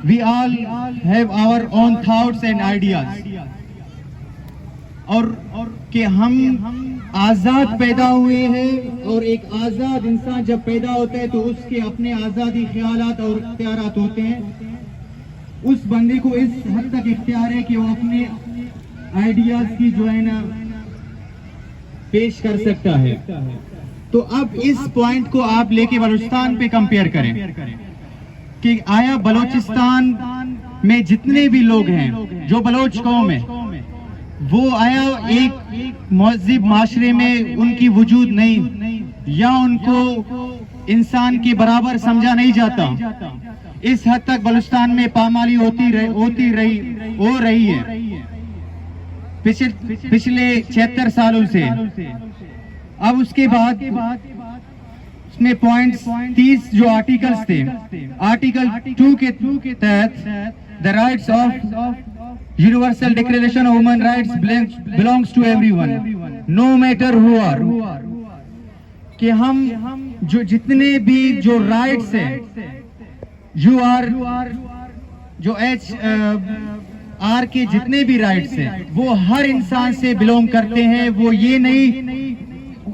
we all have our own thoughts and ideas. اور کہ ہم آزاد پیدا ہوئے ہیں، اور ایک آزاد انسان جب پیدا ہوتا ہے تو اس کے اپنے آزادی خیالات اور اختیارات ہوتے ہیں. اس بندے کو اس حد تک اختیار ہے کہ وہ اپنے آئیڈیاز کی جو ہے نا پیش کر سکتا ہے. تو اب اس پوائنٹ کو آپ لے کے بلوچستان پہ کمپیئر کریں کہ آیا بلوچستان میں جتنے بھی لوگ ہیں جو بلوچ قوم ہے، وہ آیا ایک مہذب معاشرے میں ان کی وجود نہیں، یا ان کو انسان کے برابر سمجھا نہیں جاتا؟ اس حد تک بلوچستان میں پامالی ہو رہی ہے پچھلے 76 سالوں سے. اب اس کے بعد اس میں پوائنٹس 30 جو آرٹیکلز تھے، آرٹیکل 2 کے تحت the rights of universal declaration of human rights belongs to everyone no matter who are. کہ ہم جو جتنے بھی جو رائٹس ہیں، یو آر جو ایچ آر کے جتنے بھی رائٹس ہیں وہ ہر انسان سے بلونگ کرتے ہیں. وہ یہ نہیں،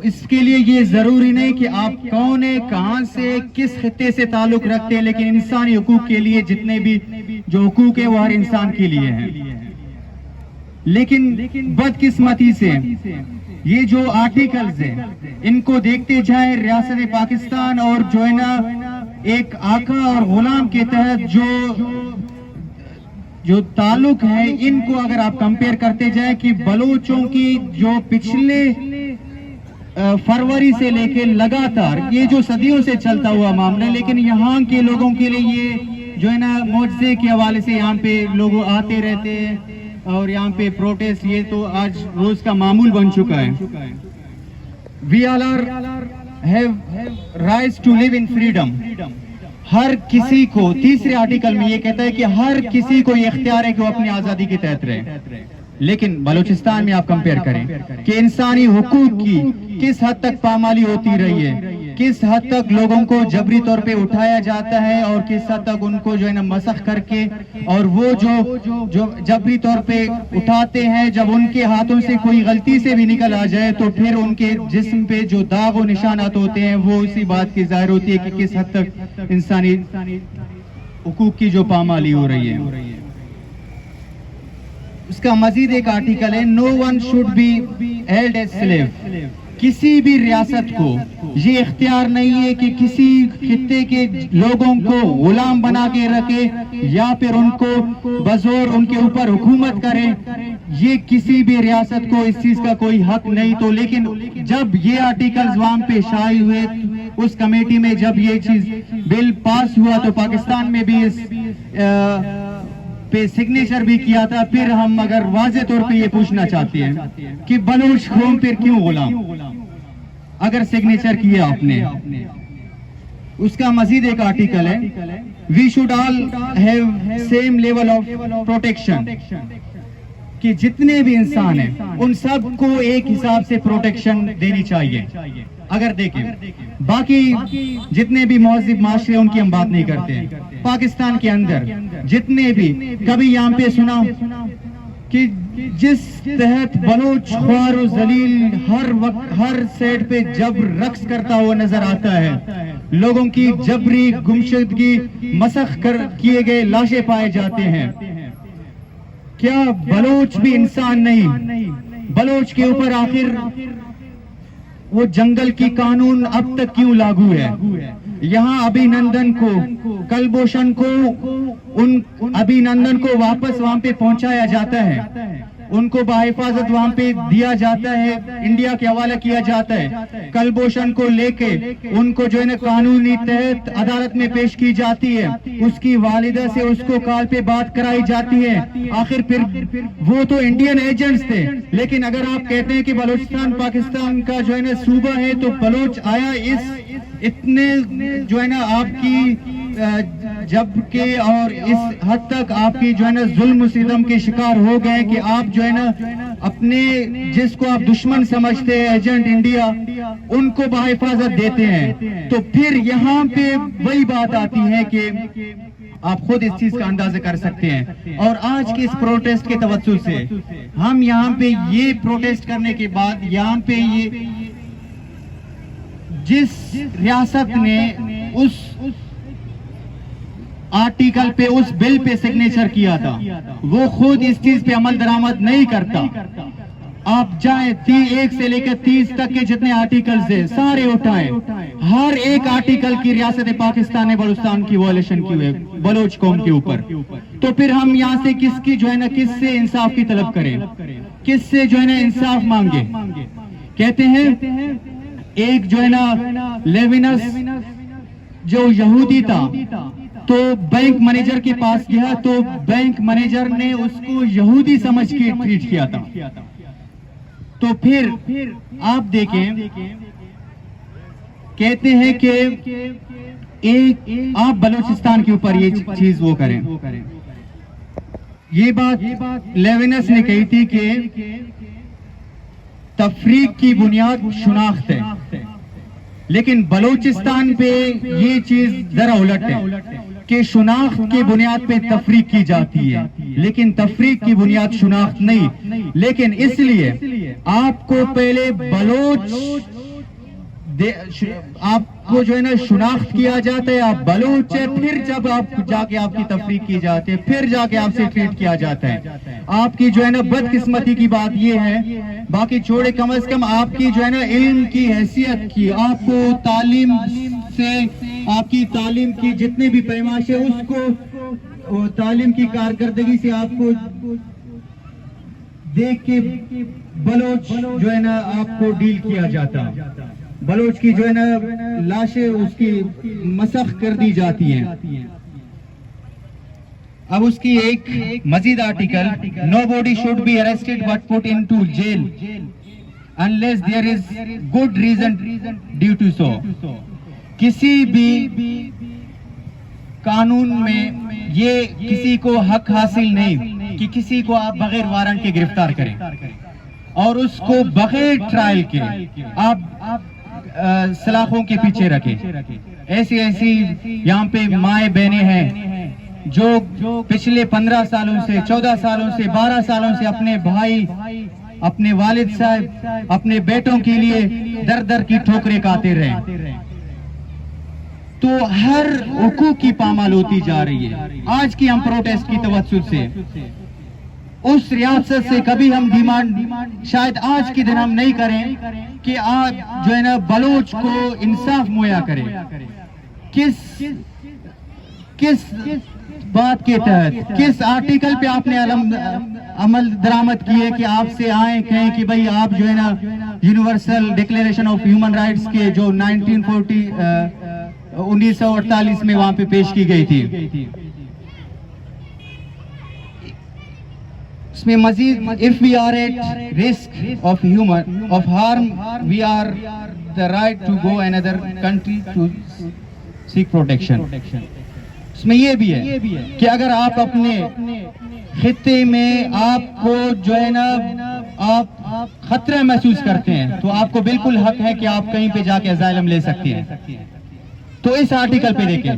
اس کے لیے یہ ضروری نہیں کہ آپ کون ہیں، کہاں سے، کس خطے سے تعلق رکھتے ہیں، لیکن انسانی حقوق کے لیے جتنے بھی جو حقوق ہیں وہ ہر انسان کے لیے ہیں. لیکن بدقسمتی سے یہ جو آرٹیکلز ہیں ان کو دیکھتے جائیں، ریاست پاکستان اور جو ہے نا ایک آقا اور غلام کے تحت جو تعلق ہے، ان کو اگر آپ کمپیئر کرتے جائیں کہ بلوچوں کی جو پچھلے فروری سے لے کے لگاتار یہ جو صدیوں سے چلتا ہوا معاملہ، لیکن یہاں کے لوگوں کے لیے یہ جو ہے نا معجزے کے حوالے سے یہاں پہ لوگ آتے رہتے ہیں اور یہاں پہ پروٹیسٹ، یہ تو آج روز کا معمول بن چکا ہے. We all have rights to live in freedom. ہر کسی کو، تیسرے آرٹیکل میں یہ کہتا ہے کہ ہر کسی کو یہ اختیار ہے کہ وہ اپنی آزادی کے تحت رہے. لیکن بلوچستان میں آپ کمپیئر کریں کہ انسانی حقوق کی کس حد تک پامالی ہوتی رہی ہے، کس حد تک لوگوں کو جبری طور پہ اٹھایا جاتا ہے، اور کس حد تک ان کو جو ہے نا مسخ کر کے، اور وہ جو جبری طور پہ اٹھاتے ہیں، جب ان کے ہاتھوں سے کوئی غلطی سے بھی نکل آ جائے تو پھر ان کے جسم پہ جو داغ و نشانات ہوتے ہیں وہ اسی بات کی ظاہر ہوتی ہے کہ کس حد تک انسانی حقوق کی جو پامالی ہو رہی ہے. اس کا مزید ایک آرٹیکل ہے، no one should be held as slave. کسی بھی ریاست کو یہ اختیار نہیں ہے کہ کسی خطے کے لوگوں کو غلام بنا کے رکھے یا پھر ان کو بزور ان کے اوپر حکومت کرے. یہ کسی بھی ریاست کو اس چیز کا کوئی حق نہیں. تو لیکن جب یہ آرٹیکلز وہاں پہ شائع ہوئے، اس کمیٹی میں جب یہ چیز بل پاس ہوا تو پاکستان میں بھی اس پہ سگنیچر بھی کیا تھا. پھر ہم اگر واضح طور پہ یہ پوچھنا چاہتے ہیں کہ بلوچ قوم پھر کیوں غلام، اگر سگنیچر کیا آپ نے. اس کا مزید ایک آرٹیکل ہے، we should all have same level of protection. کہ جتنے بھی انسان ہیں ان سب کو ایک حساب سے پروٹیکشن دینی چاہیے. اگر دیکھیں باقی جتنے بھی مہذب معاشرے ان کی ہم بات نہیں کرتے ہیں، پاکستان کے اندر جتنے بھی، کبھی یہاں پہ سنا کہ جس تحت بلوچ خوار و ذلیل ہر وقت ہر سائڈ پہ جب رقص کرتا ہوا نظر آتا ہے، لوگوں کی جبری گمشدگی، مسخ کیے گئے لاشیں پائے جاتے ہیں. کیا بلوچ بھی انسان نہیں؟ بلوچ کے اوپر آخر وہ جنگل کی قانون اب تک کیوں لاگو ہے؟ یہاں ابھی نندن کو، کلبھوشن کو، ان ابھی نندن کو واپس وہاں پہ پہنچایا جاتا ہے، ان کو بحفاظت وہاں پہ دیا جاتا ہے، انڈیا کے حوالہ کیا جاتا ہے. کلبھوشن کو لے کے ان کو جو ہے نا قانونی تحت عدالت میں پیش کی جاتی ہے، اس کی والدہ سے اس کو کال پہ بات کرائی جاتی ہے. آخر پھر وہ تو انڈین ایجنٹس تھے، لیکن اگر آپ کہتے ہیں کہ بلوچستان پاکستان کا جو ہے نا صوبہ ہے تو بلوچ آیا اس اتنے جو ہے نا آپ کی جب کہ اور اس حد تک آپ کی جو ہے نا ظلم و ستم کے شکار ہو گئے کہ آپ جو ہے نا اپنے جس کو آپ دشمن سمجھتے ہیں ایجنٹ انڈیا، ان کو بحفاظت دیتے ہیں. تو پھر یہاں پہ وہی بات آتی ہے کہ آپ خود اس چیز کا اندازہ کر سکتے ہیں. اور آج کے اس پروٹیسٹ کے توسط سے ہم یہاں پہ یہ پروٹیسٹ کرنے کے بعد یہاں پہ یہ جس ریاست نے اس آرٹیکل پہ اس بل پہ سگنیچر کیا تھا وہ خود اس چیز پہ عمل درآمد نہیں کرتا. آپ جائیں 1 سے لے کر 30 تک کے جتنے آرٹیکلز ہیں سارے اٹھائیں. ہر ایک آرٹیکل کی ریاست پاکستان نے بلوچستان کی وائلیشن کی ہوئے بلوچ قوم کے اوپر. تو پھر ہم یہاں سے کس کی جو ہے نا کس سے انصاف کی طلب کریں, کس سے جو ہے نا انصاف مانگے. کہتے ہیں ایک جو ہے نا لیونس جو یہودی تھا تو بینک مینیجر کے پاس گیا تو بینک مینیجر نے اس کو یہودی سمجھ کے ٹریٹ کیا تھا. تو پھر آپ دیکھیں کہتے ہیں کہ ایک آپ بلوچستان کے اوپر یہ چیز وہ کریں. یہ بات لیونس نے کہی تھی کہ تفریق کی بنیاد شناخت ہے, لیکن بلوچستان پہ یہ چیز ذرا الٹ ہے کہ شناخت کی بنیاد پہ تفریق کی جاتی ہے لیکن تفریق کی بنیاد شناخت نہیں. لیکن اس لیے آپ کو پہلے بلوچ آپ کو جو ہے نا شناخت کیا جاتا ہے, آپ بلوچ ہے, پھر جب آپ جا کے آپ کی تفریق کی جاتی ہے پھر جا کے آپ سے ٹریٹ کیا جاتا ہے. آپ کی جو ہے نا بدقسمتی کی بات یہ ہے, باقی چھوڑے کم از کم آپ کی جو ہے نا علم کی حیثیت کی, آپ کو تعلیم سے آپ کی تعلیم کی جتنے بھی پیمائش ہے اس کو تعلیم کی کارکردگی سے آپ کو دیکھ کے بلوچ جو ہے نا آپ کو ڈیل کیا جاتا. بلوچ کی جو ہے نا لاشیں اس کی مسخ کر دی جاتی ہیں. اب اس کی ایک مزید article, nobody should be arrested but put into jail unless there is good reason due to so. کسی بھی قانون میں یہ کسی کو حق حاصل نہیں کہ کسی کو آپ بغیر وارنٹ کے گرفتار کریں اور اس کو بغیر ٹرائل کے آپ سلاخوں کے پیچھے رکھیں. ایسی یہاں پہ مائیں بہنیں ہیں جو پچھلے 15 سالوں سے 14 سالوں سے 12 سالوں سے اپنے بھائی اپنے والد صاحب اپنے بیٹوں کے لیے در در کی ٹھوکریں کھاتے رہے. تو ہر حقوق کی پامال ہوتی جا رہی ہے. آج کی ہم پروٹیسٹ کی توسط سے اس ریاست سے کبھی ہم ڈیمانڈ شاید آج کے دن ہم نہیں کریں کہ آپ جو ہے نا بلوچ کو انصاف مہیا کریں. کس بات کے تحت کس آرٹیکل پہ آپ نے عمل درآمد کیے کہ آپ سے آئیں کہیں کہ بھئی آپ جو ہے نا universal declaration of human rights کے جو 1948 میں وہاں پہ پیش کی گئی تھی. اس میں مزید if we are at risk of harm we are the right to go another country to seek protection. اس میں یہ بھی ہے کہ اگر آپ اپنے خطے میں آپ کو جو ہے نا آپ خطرہ محسوس کرتے ہیں تو آپ کو بالکل حق ہے کہ آپ کہیں پہ جا کے اسائلم لے سکتے ہیں. تو اس آرٹیکل پہ دیکھیں,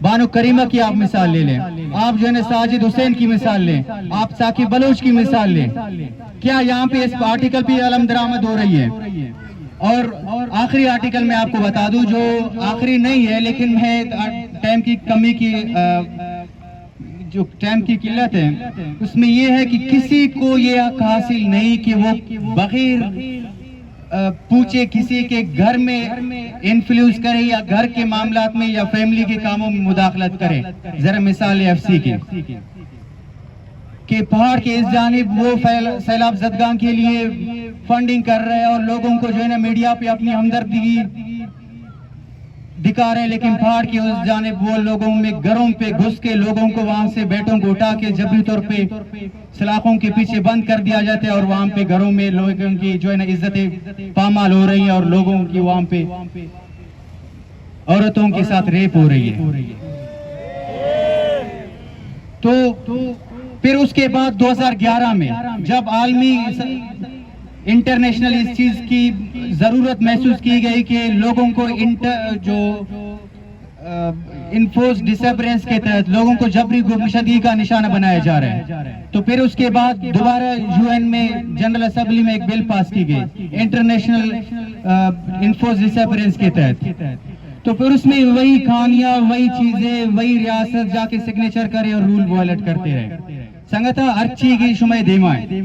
بانو کریمہ کی آپ مثال لے لیں, آپ جو ہے نا ساجد حسین کی مثال لیں, آپ ثاقب بلوچ کی مثال لیں. کیا یہاں پہ اس آرٹیکل پہ علم درآمد ہو رہی ہے؟ اور آخری آرٹیکل میں آپ کو بتا دوں جو آخری نہیں ہے لیکن میں ٹائم کی کمی کی جو ٹائم کی قلت ہے اس میں یہ ہے کہ کسی کو یہ حق حاصل نہیں کہ وہ بغیر پوچھے کسی کے گھر میں انفلوئنس کرے یا گھر کے معاملات میں یا فیملی کے کاموں میں مداخلت کرے. ذرا مثال ایف سی کی کہ پہاڑ کے اس جانب وہ سیلاب زدگان کے لیے فنڈنگ کر رہے ہیں اور لوگوں کو جو ہے نا میڈیا پہ اپنی ہمدردی دکھا رہے ہیں, لیکن پہاڑ کی اس جانب وہ لوگوں میں گھروں پہ گھس کے لوگوں کو وہاں سے بیٹوں کو اٹھا کے جبری طور پہ سلاخوں کے پیچھے بند کر دیا جاتا ہے اور وہاں پہ گھروں میں لوگوں کی جو ہے نا عزتیں پامال ہو رہی ہیں اور لوگوں کی وہاں پہ عورتوں کے ساتھ ریپ ہو رہی ہے. تو پھر اس کے بعد 2011 میں جب عالمی انٹرنیشنل اس چیز کی ضرورت محسوس کی گئی کہ لوگوں کو جو انفورس ڈسپیرنس کے تحت لوگوں کو جبری گمشدگی کا نشانہ بنایا جا رہا ہے. تو پھر اس کے بعد دوبارہ UN میں جنرل اسمبلی میں ایک بل پاس کی گئی انٹرنیشنل انفورس ڈسپیرنس کے تحت. تو پھر اس میں وہی کہانیاں، وہی چیزیں، وہی ریاست جا کے سگنیچر کرے اور رول وائلٹ کرتے رہے. سنگتا ارچی کی شمع دیمائے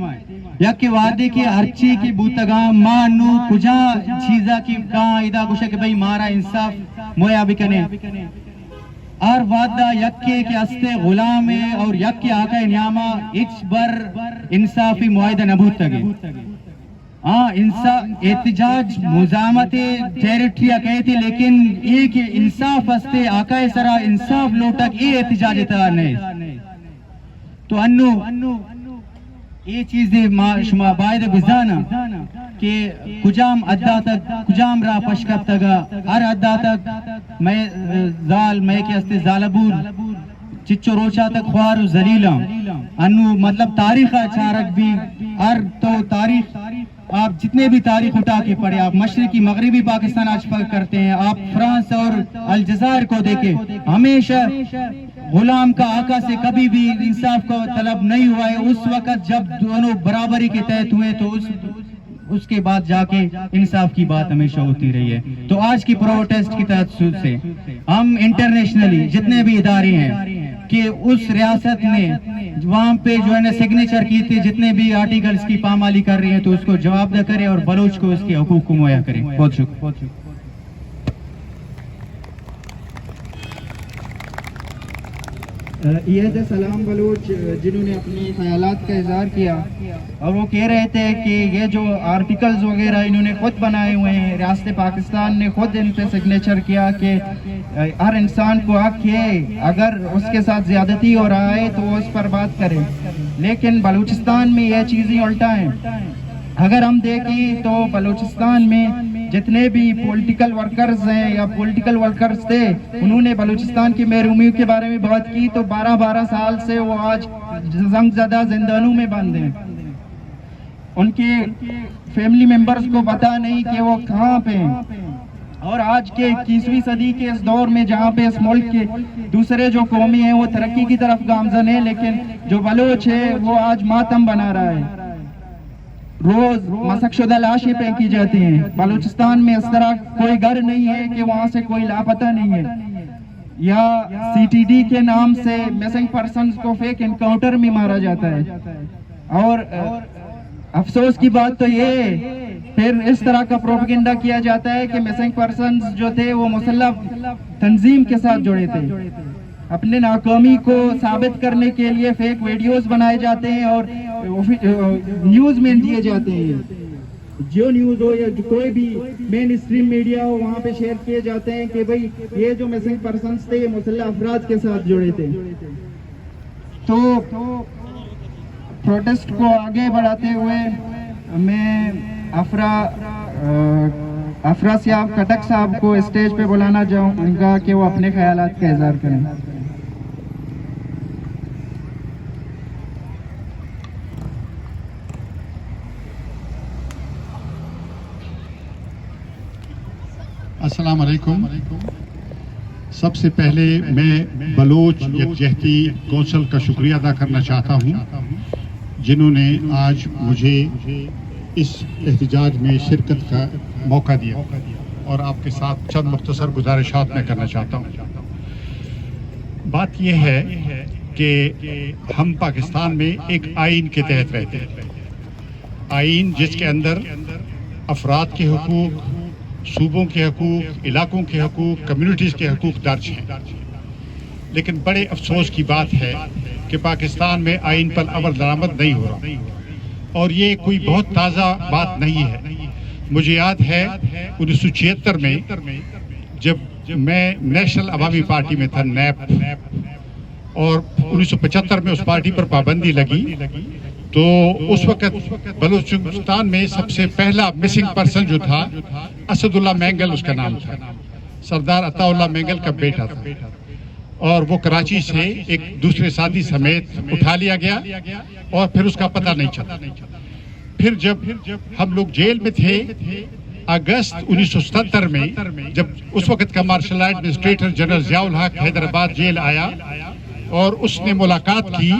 یک وعدے کی ارچی کی بوتگاں مانو کجا چیزا کی کہاں ادا کشا کہ بھئی مارا انصاف مویا بکنے اور وعدہ یکی کے استے غلام ہے اور یکی آقا نیامہ اچ بر انصافی معاہدہ نبوت تگے. احتجاج مزامت ٹیریٹریا کہتی لیکن ایک انصاف استے آقا سرا انصاف لوٹک یہ احتجاج اتنا نہیں. تو انو یہ چیزیں شما باید بزانا کہ کجام ادا تک کجام را پشکب تگا ہر ادا تک میں زال میں کے استے زالبور چچو روچا تک خوار و زلیلہ انو مطلب تاریخ چارک بھی ہر تو تاریخ آپ جتنے بھی تاریخ اٹھا کے پڑھے، آپ مشرقی مغربی پاکستان آج کرتے ہیں، آپ فرانس اور الجزائر کو دیکھیں، ہمیشہ غلام کا آقا سے کبھی بھی انصاف کو طلب نہیں ہوا ہے. اس وقت جب دونوں برابری کے تحت ہوئے تو اس کے بعد جا کے انصاف کی بات ہمیشہ ہوتی رہی ہے. تو آج کی پروٹیسٹ کی تحت سے ہم انٹرنیشنلی جتنے بھی ادارے ہیں کہ اس ریاست میں وہاں پہ جو ہے نا سگنیچر کی تھی جتنے بھی آرٹیکلز کی پامالی کر رہی ہیں تو اس کو جواب دہ کرے اور بلوچ کو اس کے حقوق کو مہیا کرے. بہت شکریہ. عید سلام بلوچ جنہوں نے اپنی خیالات کا اظہار کیا اور وہ کہہ رہے تھے کہ یہ جو آرٹیکلز وغیرہ انہوں نے خود بنائے ہوئے ہیں، ریاست پاکستان نے خود ان پہ سگنیچر کیا کہ ہر انسان کو حق ہے اگر اس کے ساتھ زیادتی ہو رہا ہے تو وہ اس پر بات کرے، لیکن بلوچستان میں یہ چیزیں الٹا ہیں. اگر ہم دیکھیں تو بلوچستان میں جتنے بھی پولیٹیکل ورکرز ہیں یا پولیٹیکل ورکرز تھے انہوں نے بلوچستان کی محرومیوں کے بارے میں بات کی، تو 12 سال سے وہ آج زنگ زدہ زندانوں میں بند ہیں. ان کے فیملی ممبرز کو پتہ نہیں کہ وہ کہاں پہ ہیں. اور آج کے 21ویں صدی کے اس دور میں جہاں پہ اس ملک کے دوسرے جو قومی ہیں وہ ترقی کی طرف گامزن ہیں، لیکن جو بلوچ ہے وہ آج ماتم بنا رہا ہے. روز مسخ شدہ لاشیں پھینکی جاتی ہیں. بلوچستان میں اس طرح کوئی گھر نہیں ہے کہ وہاں سے کوئی لاپتہ نہیں ہے. یا CTD کے نام سے مسنگ پرسنز کو فیک انکاؤنٹر میں مارا جاتا ہے. اور افسوس کی بات تو یہ پھر اس طرح کا پروپیگنڈا کیا جاتا ہے کہ مسنگ پرسنز جو تھے وہ مسلح تنظیم کے ساتھ جڑے تھے. اپنے ناکامی کو ثابت کرنے کے لیے فیک ویڈیوز بنائے جاتے ہیں اور نیوز میں دیے جاتے ہیں. جو نیوز ہو یا کوئی بھی مین اسٹریم میڈیا ہو وہاں پہ شیئر کیے جاتے ہیں کہ بھئی یہ جو مسنگ پرسنز تھے یہ مسلح افراد کے ساتھ جڑے تھے. تو پروٹیسٹ کو آگے بڑھاتے ہوئے میں افرا سیاب کٹک صاحب کو اسٹیج پہ بلانا چاہوں گا کہ وہ اپنے خیالات کا اظہار کریں. السلام علیکم. سب سے پہلے میں بلوچ یکجہتی کونسل کا شکریہ ادا کرنا چاہتا ہوں جنہوں نے آج مجھے اس احتجاج میں شرکت کا موقع دیا اور آپ کے ساتھ چند مختصر گزارشات میں کرنا چاہتا ہوں. بات یہ ہے کہ ہم پاکستان میں ایک آئین کے تحت رہتے ہیں، آئین جس کے اندر افراد کے حقوق، صوبوں کے حقوق، علاقوں کے حقوق، کمیونٹیز کے حقوق درج ہیں. لیکن بڑے افسوس کی بات ہے کہ پاکستان میں آئین پر عمل درآمد نہیں ہو رہا، اور یہ کوئی بہت تازہ بات نہیں ہے. مجھے یاد ہے 1976 میں جب میں نیشنل عوامی پارٹی میں تھا نیپ، اور 1975 میں اس پارٹی پر پابندی لگی، تو اس وقت بلوچستان میں سب سے پہلا مسنگ پرسن جو تھا اسد اللہ مینگل اس کا نام تھا، سردار عطا اللہ مینگل کا بیٹا تھا. اور وہ کراچی سے ایک دوسرے ساتھی سمیت اٹھا لیا گیا اور پھر اس کا پتہ نہیں چلا. پھر جب ہم لوگ جیل میں تھے اگست 1970 میں جب اس وقت کا martial art administrator general Zia ul-Haq Hyderabad jail آیا اور اس نے ملاقات کی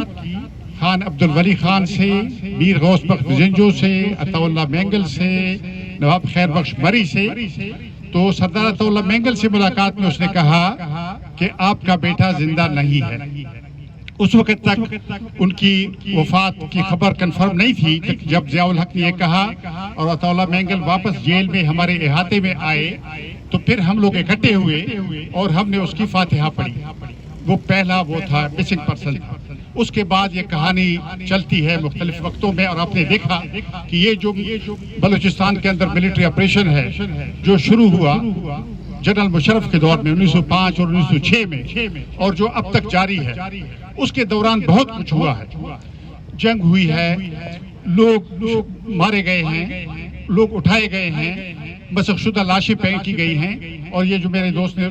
خان عبد الولی خان سے، میر غوث بخش زنجو سے، عطا اللہ مینگل سے، نواب خیر بخش مری سے، تو سردار عطا اللہ مینگل سے ملاقات میں اس نے کہا کہ آپ کا بیٹا زندہ نہیں ہے۔ اس وقت تک ان کی وفات کی خبر کنفرم نہیں تھی۔ جب ضیاء الحق نے یہ کہا اور عطا اللہ مینگل واپس جیل میں ہمارے احاطے میں آئے تو پھر ہم لوگ اکٹھے ہوئے اور ہم نے اس کی فاتحہ پڑھی۔ وہ پہلا وہ تھا مسنگ پرسن تھا۔ اس کے بعد یہ کہانی چلتی ہے مختلف وقتوں میں، اور آپ نے دیکھا کہ یہ جو بلوچستان کے اندر ملٹری آپریشن ہے جو شروع ہوا جنرل مشرف کے دور میں 1905 اور 1906 میں، اور جو اب تک جاری ہے، اس کے دوران بہت کچھ ہوا ہے۔ جنگ ہوئی ہے، لوگ مارے گئے ہیں، لوگ اٹھائے گئے ہیں، مسخ شدہ لاشیں پھینک کی گئی ہیں، اور یہ جو میرے دوست نے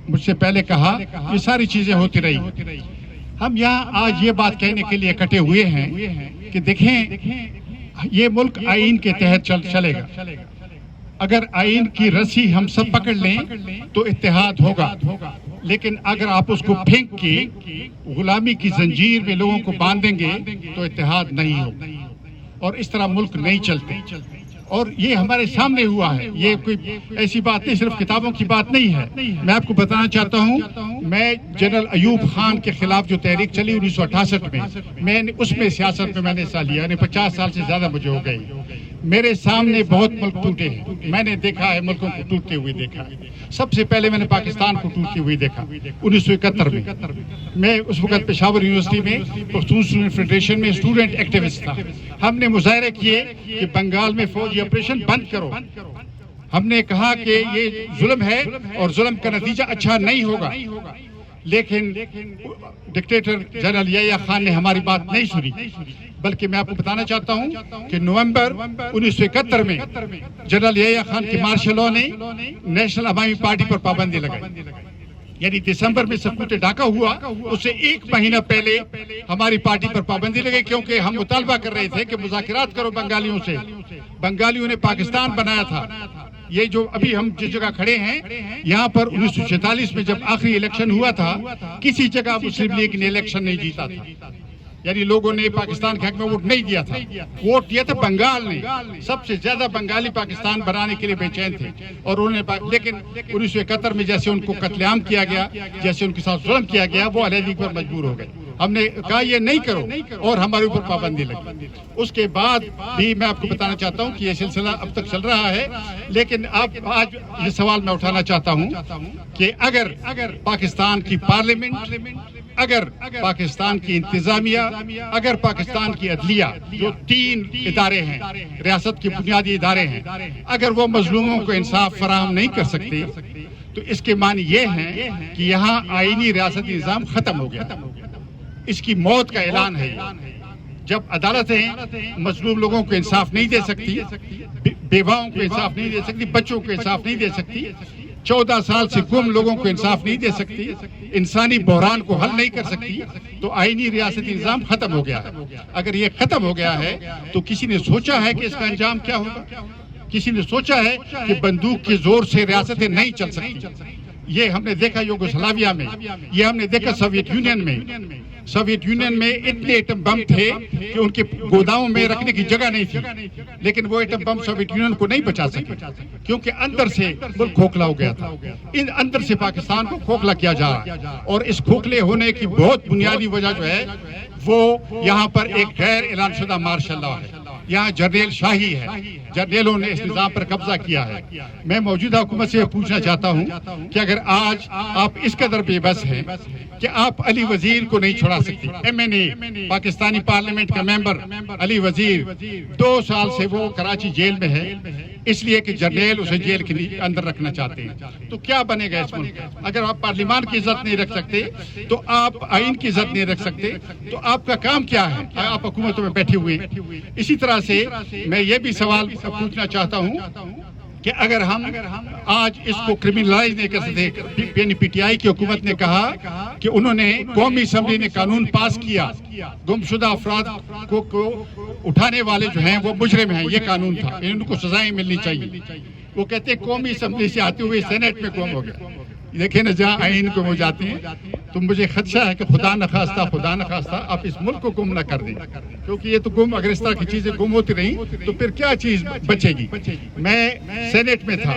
مجھ سے پہلے کہا یہ ساری چیزیں ہوتی رہی۔ ہم یہاں آج یہ بات کہنے کے لیے اکٹھے ہوئے ہیں کہ دیکھیں یہ ملک آئین کے تحت چلے گا۔ اگر آئین کی رسی ہم سب پکڑ لیں تو اتحاد ہوگا، لیکن اگر آپ اس کو پھینک کے غلامی کی زنجیر میں لوگوں کو باندھیں گے تو اتحاد نہیں ہوگا، اور اس طرح ملک نہیں چلتے۔ اور یہ ہمارے سامنے ہوا ہے، یہ کوئی ایسی بات نہیں، صرف کتابوں کی بات نہیں ہے۔ میں آپ کو بتانا چاہتا ہوں، میں جنرل ایوب خان کے خلاف جو تحریک چلی 1968 میں نے اس میں سیاست میں میں نے حصہ لیا، یعنی 50 سال سے زیادہ مجھے ہو گئی۔ میرے سامنے بہت ملک ٹوٹے ہیں، میں نے دیکھا ہے ملکوں کو ٹوٹتے ہوئے دیکھا ہے۔ سب سے پہلے میں نے پاکستان کو ٹوٹتے ہوئے دیکھا 1971 میں اس وقت پشاور یونیورسٹی میں پختون اسٹوڈنٹ فیڈریشن میں اسٹوڈنٹ ایکٹیوسٹ تھا۔ ہم نے مظاہرے کیے کہ بنگال میں فوجی آپریشن بند کرو۔ ہم نے کہا کہ یہ ظلم ہے اور ظلم کا نتیجہ اچھا نہیں ہوگا، لیکن ڈکٹیٹر جنرل یحییٰ خان نے ہماری بات نہیں سنی۔ بلکہ میں آپ کو بتانا چاہتا ہوں کہ نومبر 1971 میں جنرل یحییٰ خان کی مارشل لاء نے نیشنل عوامی پارٹی پر پابندی لگائی، یعنی دسمبر میں سکوت ڈاکہ ہوا، اس سے ایک مہینہ پہلے ہماری پارٹی پر پابندی لگائی، کیونکہ ہم مطالبہ کر رہے تھے کہ مذاکرات کرو بنگالیوں سے۔ بنگالیوں نے پاکستان بنایا تھا۔ یہ جو ابھی ہم جس جگہ کھڑے ہیں یہاں پر 1946 میں جب آخری الیکشن ہوا تھا کسی جگہ مسلم لیگ نے الیکشن نہیں جیتا تھا، یعنی لوگوں نے پاکستان کے حق میں ووٹ نہیں دیا تھا، ووٹ دیا تھا بنگال نے۔ سب سے زیادہ بنگالی پاکستان بنانے کے لیے بے چین تھے، اور انہوں نے لیکن 1971 میں جیسے ان کو قتل عام کیا گیا، جیسے ان کے ساتھ ظلم کیا گیا، وہ علیحدگی پر مجبور ہو گئے۔ ہم نے کہا یہ نہیں کرو، اور ہمارے اوپر پابندی لگی۔ اس کے بعد بھی میں آپ کو بتانا چاہتا ہوں کہ یہ سلسلہ اب تک چل رہا ہے، لیکن اب آج یہ سوال میں اٹھانا چاہتا ہوں کہ اگر پاکستان کی پارلیمنٹ، اگر پاکستان کی انتظامیہ، اگر پاکستان کی عدلیہ، جو 3 ادارے ہیں، ریاست کے بنیادی ادارے ہیں، اگر وہ مظلوموں کو انصاف فراہم نہیں کر سکتے تو اس کے معنی یہ ہیں کہ یہاں آئینی ریاستی نظام ختم ہو گیا، اس کی موت کا اعلان ہے۔ جب عدالتیں مظلوم لوگوں کو انصاف نہیں دے سکتی، بیواؤں کو انصاف نہیں دے سکتی، بچوں کو انصاف نہیں دے سکتی، 14 سال سے گم لوگوں کو انصاف نہیں دے سکتی، انسانی بحران کو حل نہیں کر سکتی، تو آئینی ریاستی نظام ختم ہو گیا ہے۔ اگر یہ ختم ہو گیا ہے تو کسی نے سوچا ہے کہ اس کا انجام کیا ہوگا؟ کسی نے سوچا ہے کہ بندوق کے زور سے ریاستیں نہیں چل سکتی؟ یہ ہم نے دیکھا یوگوسلاویہ میں، یہ ہم نے دیکھا سوویت یونین میں۔ سوویت یونین میں اتنے ایٹم بم تھے کہ ان کے گوداؤں میں رکھنے کی جگہ نہیں تھی، لیکن وہ ایٹم بم سوویت یونین کو نہیں بچا سکے، کیونکہ اندر سے ملک کھوکھلا ہو گیا تھا۔ ان اندر سے پاکستان کو کھوکھلا کیا جا رہا ہے، اور اس کھوکھلے ہونے کی بہت بنیادی وجہ جو ہے وہ یہاں پر ایک غیر اعلان شدہ مارشل لاء ہے۔ یہاں جرنیل شاہی ہے، جرنیلوں نے اس نظام پر قبضہ کیا ہے۔ میں موجودہ حکومت سے پوچھنا چاہتا ہوں کہ اگر آج آپ اس قدر بے بس ہیں کہ آپ علی وزیر کو نہیں چھڑا سکتے، ایم این اے پاکستانی پارلیمنٹ کا ممبر علی وزیر 2 سال سے وہ کراچی جیل میں ہے، اس لیے کہ جرنیل اسے جیل کے اندر رکھنا چاہتے ہیں، تو کیا بنے گا اس ملک؟ اگر آپ پارلیمان کی عزت نہیں رکھ سکتے تو آپ آئین کی عزت نہیں رکھ سکتے تو آپ کا کام کیا ہے؟ آپ حکومتوں میں بیٹھے ہوئے ہیں۔ اسی طرح سے میں یہ بھی سوال پوچھنا چاہتا ہوں کہ اگر ہم آج اس کو کرمنلائز نہیں کر سکتے. یعنی پی ٹی آئی کی حکومت نے کہا کہ انہوں نے قومی اسمبلی نے قانون پاس کیا, گمشدہ افراد کو اٹھانے والے جو ہیں وہ مجرم ہیں, یہ قانون تھا, ان کو سزائیں ملنی چاہیے. وہ کہتے ہیں قومی اسمبلی سے آتے ہوئے سینٹ میں گم ہو گیا. دیکھیں نا, جہاں آئین گم ہو جاتے ہیں تو مجھے خدشہ ہے کہ خدا نخواستہ آپ اس ملک کو گم نہ کر دیں, کیونکہ یہ تو گم, اگر اس طرح کی چیزیں گم ہوتی رہیں تو پھر کیا چیز بچے گی. میں سینٹ میں تھا,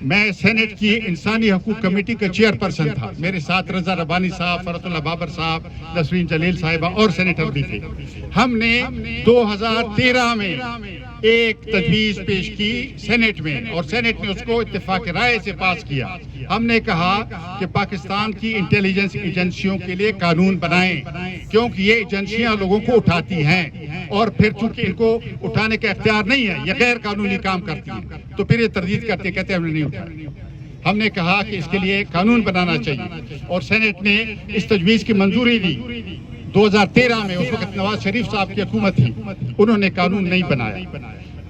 میں سینٹ کی انسانی حقوق کمیٹی کا چیئر پرسن تھا. میرے ساتھ رضا ربانی صاحب, فرت اللہ بابر صاحب, نسرین جلیل صاحبہ اور سینیٹر بھی تھے. ہم نے 2013 میں ایک تجویز پیش کی سینٹ میں, اور سینٹ نے اس کو اتفاق رائے سے پاس کیا. ہم نے کہا کہ پاکستان کی انٹیلیجنس ایجنسیوں کے لیے قانون بنائیں, کیونکہ یہ ایجنسیاں لوگوں کو اٹھاتی ہیں, اور پھر چونکہ ان کو اٹھانے کا اختیار نہیں ہے, یہ غیر قانونی کام کرتی ہیں, تو پھر یہ تردید کرتے کہتے ہیں ہم نے نہیں اٹھایا. ہم نے کہا کہ اس کے لیے قانون بنانا چاہیے, اور سینٹ نے اس تجویز کی منظوری دی. 2013 میں اس وقت نواز شریف صاحب کی حکومت تھی, انہوں نے قانون نہیں بنایا.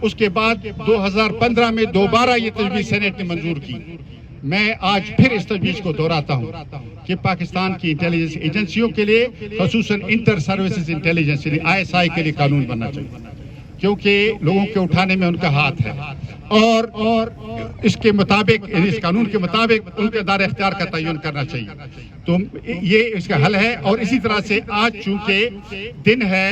اس کے بعد 2015 میں دوبارہ یہ تجویز سینٹ نے منظور کی. میں آج پھر اس تجویز کو دہراتا ہوں کہ پاکستان کی انٹیلیجنس ایجنسیوں کے لیے, خصوصاً انٹر سروسز انٹیلیجنس یعنی ISI کے لیے قانون بننا چاہیے, کیونکہ لوگوں کے اٹھانے میں ان کا ہاتھ ہے, اور اس کے مطابق, اس قانون کے مطابق ان کے دائرہ اختیار کا تعین کرنا چاہیے. تو یہ اس کا حل ہے. اور اسی طرح سے آج چونکہ دن ہے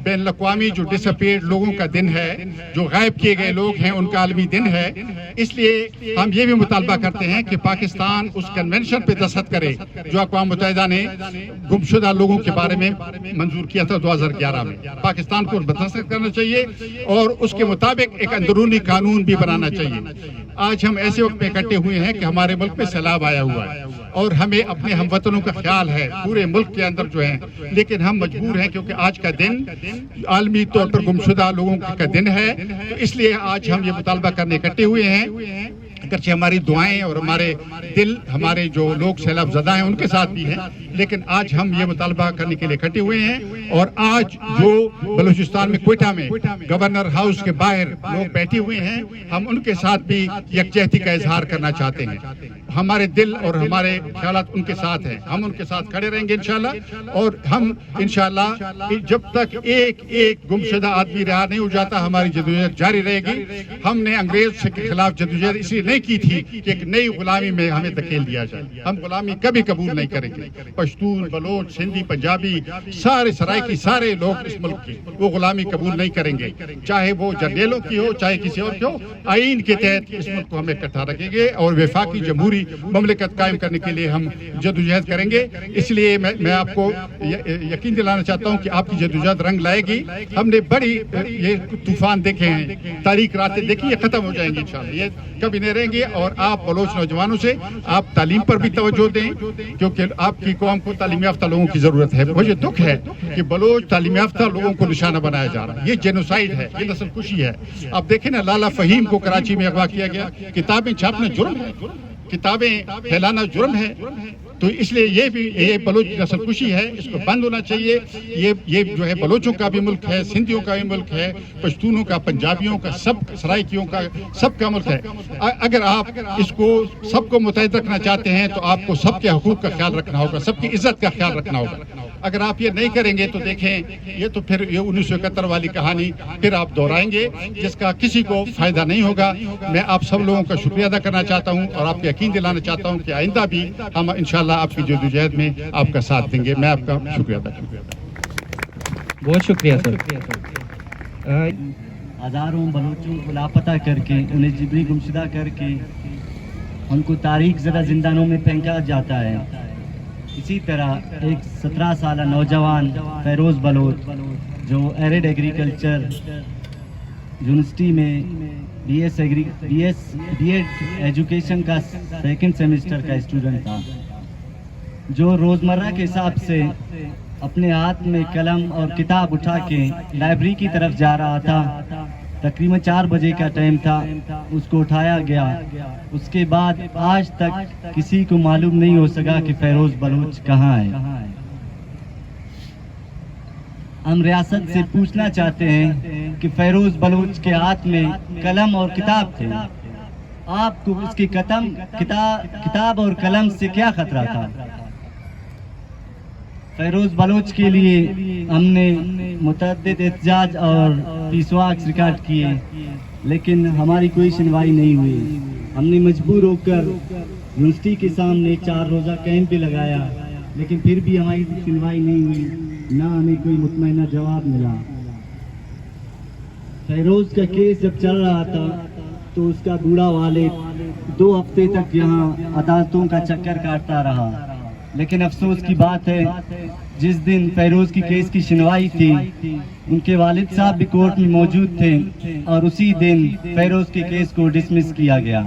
بین الاقوامی جو ڈس اپیئرڈ لوگوں کا دن ہے, جو غائب کیے گئے لوگ ہیں ان کا عالمی دن ہے, اس لیے ہم یہ بھی مطالبہ کرتے ہیں کہ پاکستان اس کنونشن پہ دستخط کرے جو اقوام متحدہ نے گمشدہ لوگوں کے بارے میں منظور کیا تھا 2011 میں. پاکستان کو دستخط کرنا چاہیے اور اس کے مطابق ایک اندرونی قانون بھی بنانا چاہیے. آج ہم ایسے وقت میں اکٹھے ہوئے ہیں کہ ہمارے ملک میں سیلاب آیا ہوا ہے, اور ہمیں اپنے ہم وطنوں کا خیال ہے پورے ملک کے اندر جو ہیں, لیکن ہم مجبور ہیں کیونکہ آج کا دن عالمی طور پر گمشدہ لوگوں کا دن ہے, تو اس لیے آج ہم یہ مطالبہ کرنے اکٹھے ہوئے ہیں. اگرچہ ہماری دعائیں اور ہمارے دل, ہمارے جو لوگ سیلاب زدہ ہیں ان کے ساتھ بھی ہیں, لیکن آج ہم یہ مطالبہ کرنے کے لیے اکٹھے ہوئے ہیں. اور آج جو بلوچستان میں کوئٹہ میں گورنر ہاؤس کے باہر لوگ بیٹھے ہوئے ہیں, ہم ان کے ساتھ بھی یکجہتی کا اظہار کرنا چاہتے ہیں. ہمارے دل اور ہمارے خیالات ان کے ساتھ ہیں, ہم ان کے ساتھ کھڑے رہیں گے انشاءاللہ. اور ہم انشاءاللہ جب تک ایک ایک گمشدہ آدمی رہا نہیں ہو جاتا, ہماری جدوجہد جاری رہے گی. ہم نے انگریز کے خلاف جدوجہد اس لیے نہیں کی تھی کہ ایک نئی غلامی میں ہمیں دھکیل دیا جائے. ہم غلامی کبھی قبول نہیں کریں گے. پشتون, بلوچ, سندھی, پنجابی, سارے سرائکی, سارے لوگ اس ملک کے, وہ غلامی قبول نہیں کریں گے, چاہے وہ جرنیلوں کی ہو چاہے کسی اور کی ہو. آئین کے تحت اس ملک کو ہمیں اکٹھا رکھیں گے اور وفاقی جمہوری مملکت قائم کرنے کے لیے ہم جدوجہد کریں گے. اس لیے میں آپ کو یقین دلانا چاہتا ہوں کہ آپ کی جدوجہد رنگ لائے گی. ہم نے بڑی یہ طوفان دیکھے ہیں, تاریخ راتیں دیکھی, یہ ختم ہو جائیں گے انشاءاللہ, یہ کبھی نہیں رہیں گے. اور آپ بلوچ نوجوانوں سے آپ تعلیم پر بھی توجہ دیں, کیونکہ آپ کی قوم کو تعلیم یافتہ لوگوں کی ضرورت ہے. مجھے دکھ ہے کہ بلوچ تعلیم یافتہ لوگوں کو نشانہ بنایا جا رہا ہے. یہ جینوسائیڈ ہے, یہ نسل کشی ہے. آپ دیکھیں نا, لالا فہیم کو کراچی میں اغوا کیا گیا. کتابیں چھاپنا جرم ہے, کتابیں پھیلانا جرم ہے. تو اس لیے یہ بھی یہ بلوچ نسل کشی ہے, اس کو بند ہونا چاہیے. یہ جو ہے بلوچوں کا بھی ملک ہے, سندھیوں کا بھی ملک ہے, پشتونوں کا, پنجابیوں کا, سب سرائکیوں کا, سب کا ملک ہے. اگر آپ اس کو سب کو متحد رکھنا چاہتے ہیں تو آپ کو سب کے حقوق کا خیال رکھنا ہوگا, سب کی عزت کا خیال رکھنا ہوگا. اگر آپ یہ نہیں کریں گے تو دیکھیں, یہ تو پھر یہ 1971 والی کہانی پھر آپ دہرائیں گے, جس کا کسی کو فائدہ نہیں ہوگا. میں آپ سب لوگوں کا شکریہ ادا کرنا چاہتا ہوں اور آپ کو یقین دلانا چاہتا ہوں کہ آئندہ بھی ہم انشاءاللہ آپ کی جدوجہد میں آپ کا ساتھ دیں گے. میں آپ کا شکریہ ادا کروں. بہت شکریہ سر. ہزاروں بلوچوں کو لاپتہ کر کے, انہیں جبری گمشدہ کر کے ان کو تاریخ زدہ زندانوں میں پھینکا جاتا ہے. اسی طرح ایک 17 سالہ نوجوان فیروز بلوچ جو ایرڈ ایگریکلچر یونیورسٹی میں بی ایڈ ایجوکیشن کا سیکنڈ سیمسٹر کا اسٹوڈنٹ تھا, جو روزمرہ کے حساب سے اپنے ہاتھ میں قلم اور کتاب اٹھا کے لائبریری کی طرف جا رہا تھا. تقریباً 4 بجے کا ٹائم تھا, اس کو اٹھایا گیا. اس کے بعد آج تک کسی کو معلوم نہیں ہو سکا کہ فیروز بلوچ کہاں ہے. ہم ریاست سے پوچھنا چاہتے ہیں کہ فیروز بلوچ کے ہاتھ میں قلم اور کتاب تھے, آپ کو اس کی کتاب اور قلم سے کیا خطرہ تھا؟ فیروز بلوچ کے لیے ہم نے متعدد احتجاج اور پیس واکس ریکارڈ کیے، لیکن ہماری کوئی سنوائی نہیں ہوئی. ہم نے مجبور ہو کر یونیورسٹی کے سامنے 4 روزہ کیمپ بھی لگایا، لیکن پھر بھی ہماری سنوائی نہیں ہوئی، نہ ہمیں کوئی مطمئنہ جواب ملا. فیروز کا کیس جب چل رہا تھا تو اس کا بوڑھا والد 2 ہفتے تک یہاں عدالتوں کا چکر کاٹتا رہا. لیکن افسوس کی بات ہے، جس دن فیروز کی کیس کی سنوائی تھی ان کے والد صاحب بھی کورٹ میں موجود تھے، اور اسی دن فیروز کے کیس کو ڈسمس کیا گیا.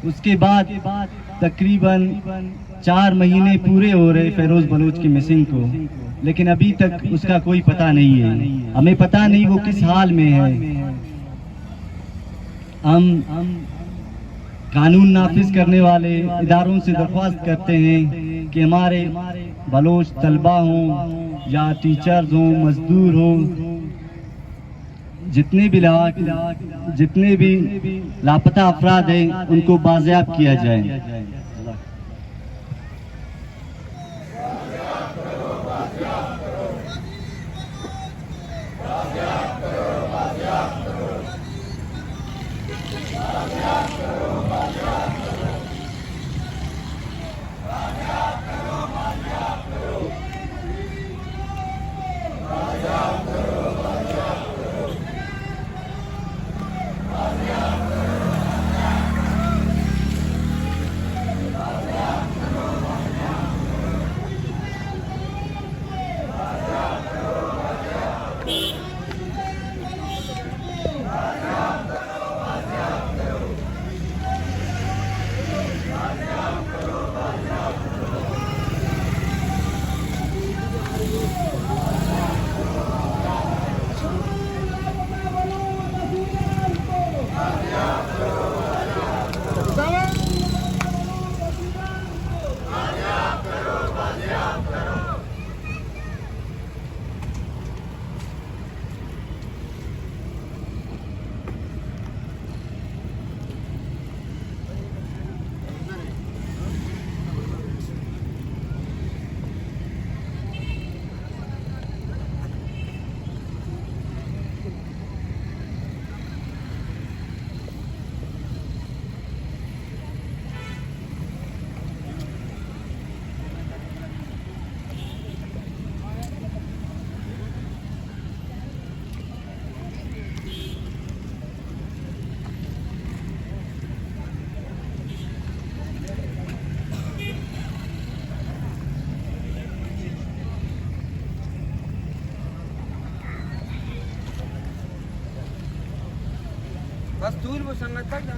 اس کے بعد تقریباً 4 مہینے پورے ہو رہے فیروز بلوچ کی مسنگ کو، لیکن ابھی تک اس کا کوئی پتہ نہیں ہے. ہمیں پتہ نہیں وہ کس حال میں ہے. ہم قانون نافذ کرنے والے اداروں سے درخواست کرتے ہیں کہ ہمارے بلوچ طلبہ ہوں یا ٹیچرز ہوں، مزدور ہوں، جتنے بھی لاپتہ افراد ہیں ان کو بازیاب کیا جائے. بس دور وہ سنت تک نا